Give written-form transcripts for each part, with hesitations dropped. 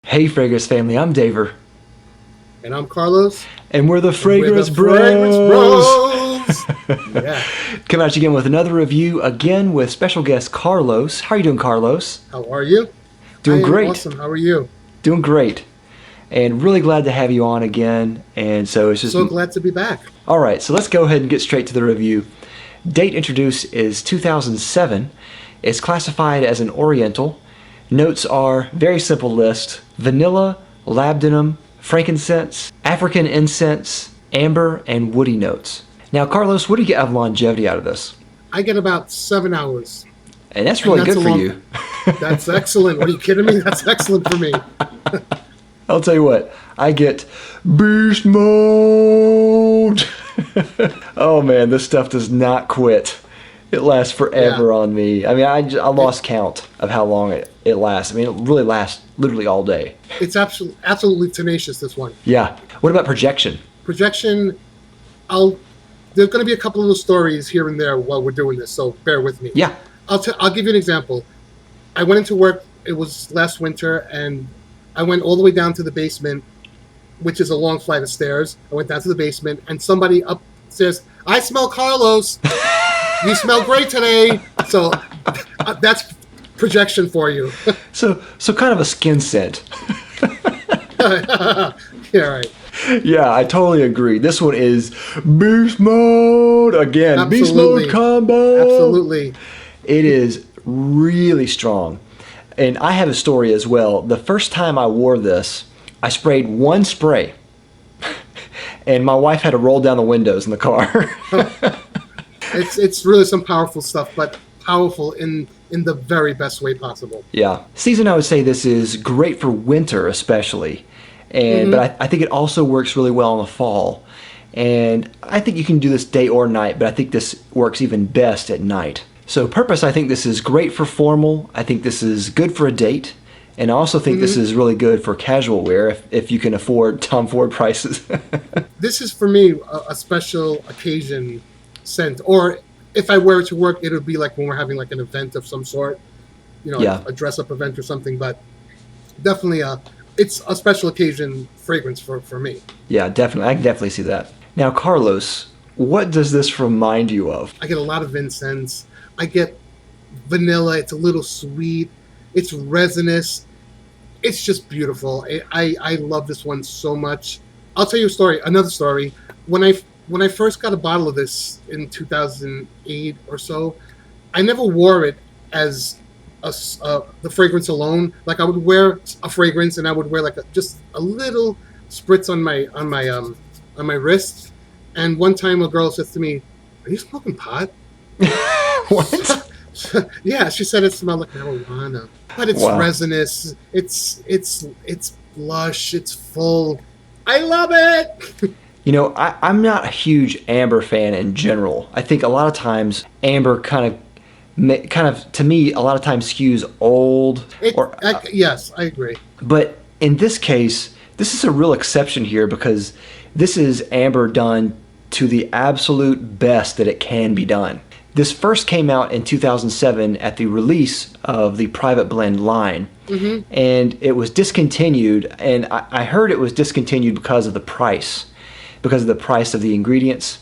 Hey, Fragrance family, I'm Daver. And I'm Carlos. And we're the And we're the Fragrance Fragrance Bros! Bros. Yeah. Come at you again with another review, again with special guest Carlos. How are you doing, Carlos? How are you? I Doing am great. awesome. How are you? Doing great. And really glad to have you on again. And so it's just. So glad to be back. Alright, so let's go ahead and get straight to the review. Date introduced is 2007. It's classified as an Oriental. Notes are very simple list: vanilla, labdanum, frankincense, African incense, amber, and woody notes. Now, Carlos, what do you get of longevity out of this? I get about 7 hours. And that's And really that's good a for long. you. That's excellent. Are you kidding me? That's excellent for me. I'll tell you what, I get beast mode. Oh man, this stuff does not quit. It lasts Yeah. forever on me. I mean, I lost count of how long it lasts. I mean, it really lasts literally all day. It's absolutely tenacious, this one. Yeah. What about projection? Projection, I'll. There's going to be a couple of little stories here and there while we're doing this, so bear with me. Yeah. I'll give you an example. I went into work. It was last winter, and I went all the way down to the basement, which is a long flight of stairs. I went down to the basement, and somebody upstairs, "I smell Carlos. You smell great today." So that's projection for you. So kind of a skin scent. Yeah, right. Yeah, I totally agree. This one is beast mode again. Beast Absolutely. mode combo. Absolutely. It is really strong. And I have a story as well. The first time I wore this, I sprayed one spray. And my wife had to roll down the windows in the car. It's really some powerful stuff, but powerful in the very best way possible. Yeah. Season, I would say this is great for winter especially. And but I think it also works really well in the fall. And I think you can do this day or night, but I think this works even best at night. So purpose, I think this is great for formal. I think this is good for a date. And I also think this is really good for casual wear if you can afford Tom Ford prices. This is for me a special occasion scent, or if I wear it to work, it'll be like when we're having like an event of some sort, Yeah. a dress up event or something. But definitely, it's a special occasion fragrance for me. Yeah, definitely. I can definitely see that. Now, Carlos, what does this remind you of? I get a lot of incense. I get vanilla. It's a little sweet. It's resinous. It's just beautiful. I love this one so much. I'll tell you a story. Another story. When I first got a bottle of this in 2008 or so, I never wore it as the fragrance alone. Like I would wear a fragrance and I would wear like just a little spritz on my wrist. And one time a girl says to me, "Are you smoking pot?" What? Yeah, she said it smelled like marijuana, but it's Wow. resinous. It's lush. It's full. I love it. You know, I'm not a huge amber fan in general. I think a lot of times amber kind of to me a lot of times skews old. Yes, I agree. But in this case, this is a real exception here because this is amber done to the absolute best that it can be done. This first came out in 2007 at the release of the private blend line, and it was discontinued. And I heard it was discontinued because of the price, of the ingredients.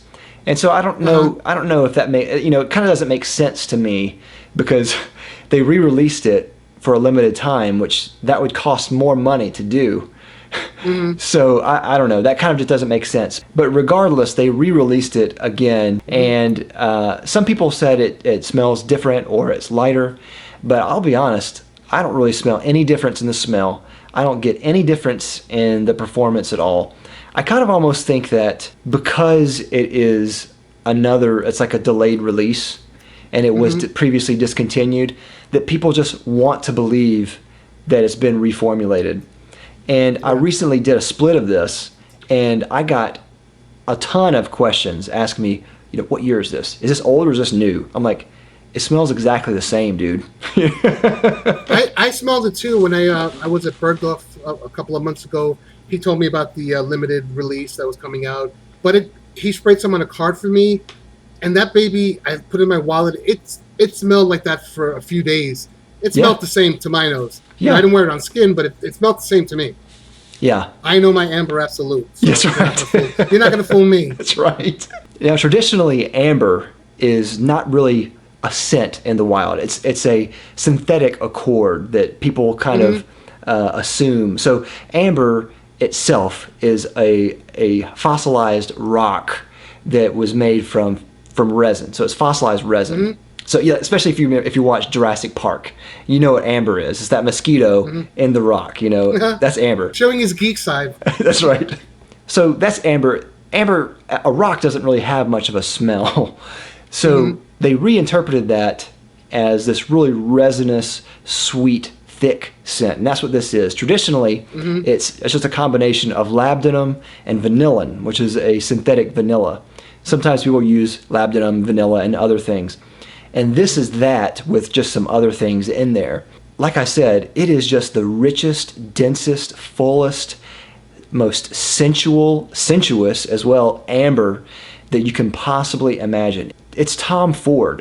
And so I don't know. I don't know if that it kind of doesn't make sense to me because they re-released it for a limited time, which that would cost more money to do. So I don't know. That kind of just doesn't make sense. But regardless, they re-released it again, and some people said it smells different or it's lighter. But I'll be honest, I don't really smell any difference in the smell. I don't get any difference in the performance at all. I kind of almost think that because it's like a delayed release, and it was previously discontinued, that people just want to believe that it's been reformulated. And I recently did a split of this, and I got a ton of questions asking me, what year is this? Is this old or is this new? I'm like, it smells exactly the same, dude. I smelled it too when I was at Bergdorf a couple of months ago. He told me about the limited release that was coming out, but he sprayed some on a card for me, and that baby I put in my wallet. It smelled like that for a few days. It Yeah. smelled the same to my nose. You know, I Yeah. didn't wear it on skin, but it smelled the same to me. Yeah. I know my Amber Absolute, so That's right. you're not gonna fool me. That's right. Now, traditionally, amber is not really a scent in the wild. It's a synthetic accord that people kind of assume. So, amber itself is a fossilized rock that was made from resin. So it's fossilized resin. So yeah, especially if you watch Jurassic Park, you know what amber is. It's that mosquito in the rock. You know, that's amber. Showing his geek side. That's right. So that's amber. Amber, a rock doesn't really have much of a smell. So they reinterpreted that as this really resinous, sweet, thick scent. And that's what this is. Traditionally, it's just a combination of labdanum and vanillin, which is a synthetic vanilla. Sometimes people use labdanum, vanilla, and other things. And this is that with just some other things in there. Like I said, it is just the richest, densest, fullest, most sensuous as well, amber that you can possibly imagine. It's Tom Ford.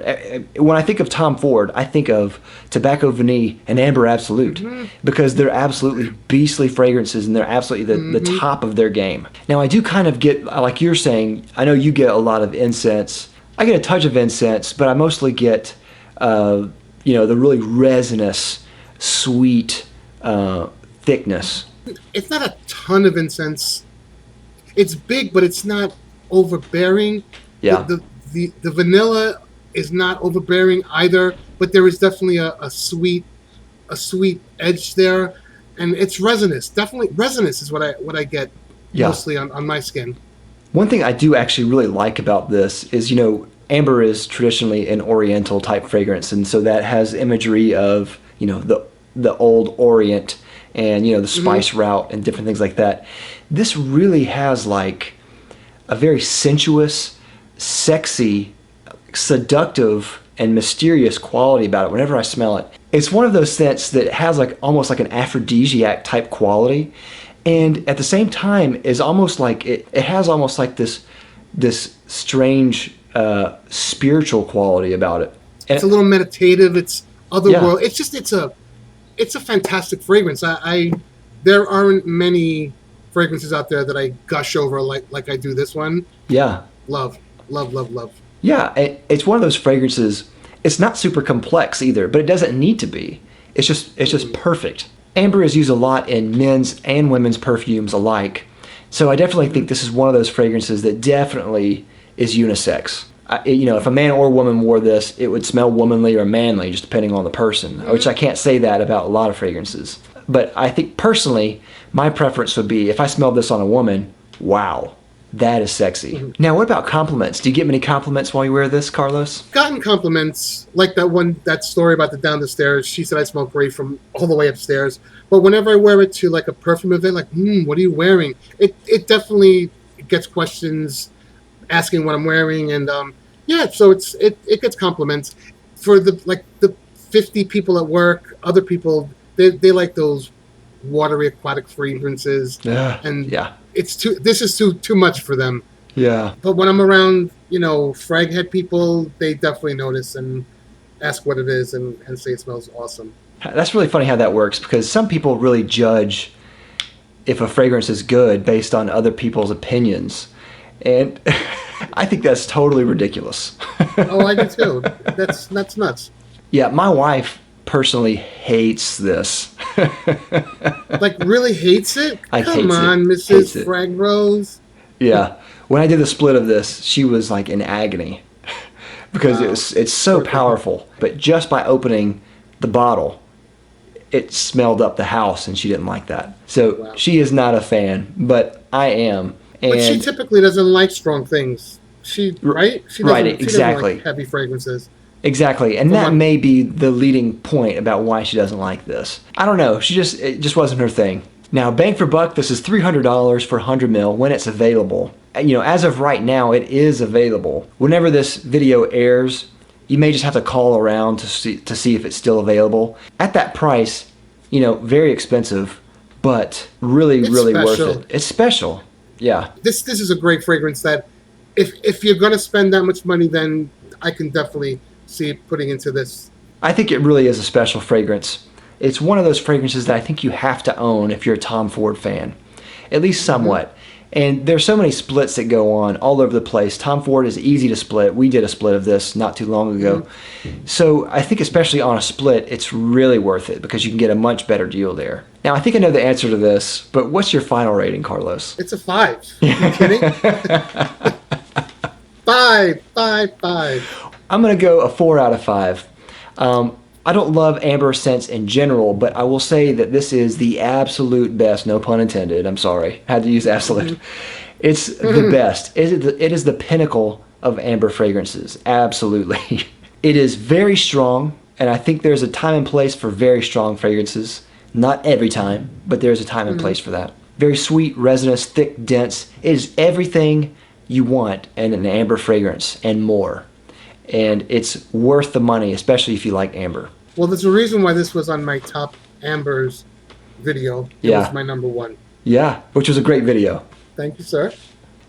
When I think of Tom Ford, I think of Tobacco Vanille and Amber Absolute because they're absolutely beastly fragrances and they're absolutely the top of their game. Now, I do kind of get, like you're saying, I know you get a lot of incense. I get a touch of incense, but I mostly get, the really resinous, sweet thickness. It's not a ton of incense. It's big, but it's not overbearing. Yeah. The vanilla is not overbearing either, but there is definitely a sweet edge there, and it's resinous. Definitely resinous is what I get mostly on my skin. One thing I do actually really like about this is, amber is traditionally an oriental type fragrance, and so that has imagery of, the old Orient and, the spice route and different things like that. This really has like a very sensuous, sexy, seductive, and mysterious quality about it whenever I smell it. It's one of those scents that has like almost like an aphrodisiac type quality, and at the same time is almost like it has almost like this strange spiritual quality about it. And it's a little meditative. It's otherworld. Yeah. It's a fantastic fragrance. There aren't many fragrances out there that I gush over like I do this one. Yeah. Love. Yeah, it's one of those fragrances. It's not super complex either, but it doesn't need to be. It's just perfect. Amber is used a lot in men's and women's perfumes alike. So I definitely think this is one of those fragrances that definitely is unisex. If a man or woman wore this, it would smell womanly or manly, just depending on the person, which I can't say that about a lot of fragrances. But I think personally, my preference would be if I smelled this on a woman, wow, that is sexy. Now, what about compliments? Do you get many compliments while you wear this, Carlos? Gotten compliments, like that story about the down the stairs. She said I smell great from all the way upstairs. But whenever I wear it to like a perfume event, like, what are you wearing? It definitely gets questions asking what I'm wearing, and so it gets compliments. For the 50 people at work, other people they like those watery aquatic fragrances, this is too much for them. Yeah. But when I'm around, frag head people, they definitely notice and ask what it is and say it smells awesome. That's really funny how that works, because some people really judge if a fragrance is good based on other people's opinions. And I think that's totally ridiculous. Oh, I do too. That's nuts. Yeah, my wife personally hates this. Like, really hates it? Come on, Mrs. Frag Rose. Yeah. When I did the split of this, she was like in agony because it's so powerful. But just by opening the bottle, it smelled up the house, and she didn't like that. So she is not a fan, but I am. But she typically doesn't like strong things. Right? She exactly. doesn't like heavy fragrances. Exactly, and that may be the leading point about why she doesn't like this. I don't know. It just wasn't her thing. Now, bang for buck, this is $300 for 100 ml when it's available. As of right now, it is available. Whenever this video airs, you may just have to call around to see if it's still available. At that price, very expensive, but really worth it. It's special. Yeah. This is a great fragrance that if you're going to spend that much money, then I can definitely see it putting into this. I think it really is a special fragrance. It's one of those fragrances that I think you have to own if you're a Tom Ford fan, at least somewhat. And there's so many splits that go on all over the place. Tom Ford is easy to split. We did a split of this not too long ago. So I think especially on a split, it's really worth it because you can get a much better deal there. Now, I think I know the answer to this, but what's your final rating, Carlos? It's a 5. Are you kidding? 5, 5, 5. I'm going to go a 4 out of 5. I don't love amber scents in general, but I will say that this is the absolute best, no pun intended. I'm sorry. I had to use absolute. It's the best. It is the pinnacle of amber fragrances. Absolutely. It is very strong, and I think there's a time and place for very strong fragrances. Not every time, but there's a time and place for that. Very sweet, resinous, thick, dense. It is everything you want in an amber fragrance and more. And it's worth the money, especially if you like amber. Well, there's a reason why this was on my top ambers video. It was my number 1. Yeah, which was a great video. Thank you, sir.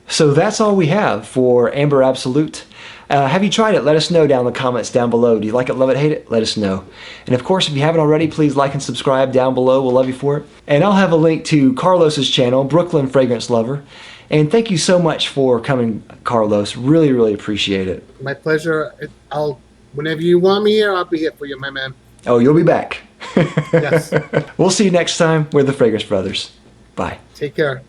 So that's all we have for Amber Absolute. Have you tried it? Let us know down in the comments down below. Do you like it, love it, hate it? Let us know. And of course, if you haven't already, please like and subscribe down below. We'll love you for it. And I'll have a link to Carlos's channel, Brooklyn Fragrance Lover. And thank you so much for coming, Carlos. Really, really appreciate it. My pleasure. Whenever you want me here, I'll be here for you, my man. Oh, you'll be back. Yes. We'll see you next time. We're the Fragrance Brothers. Bye. Take care.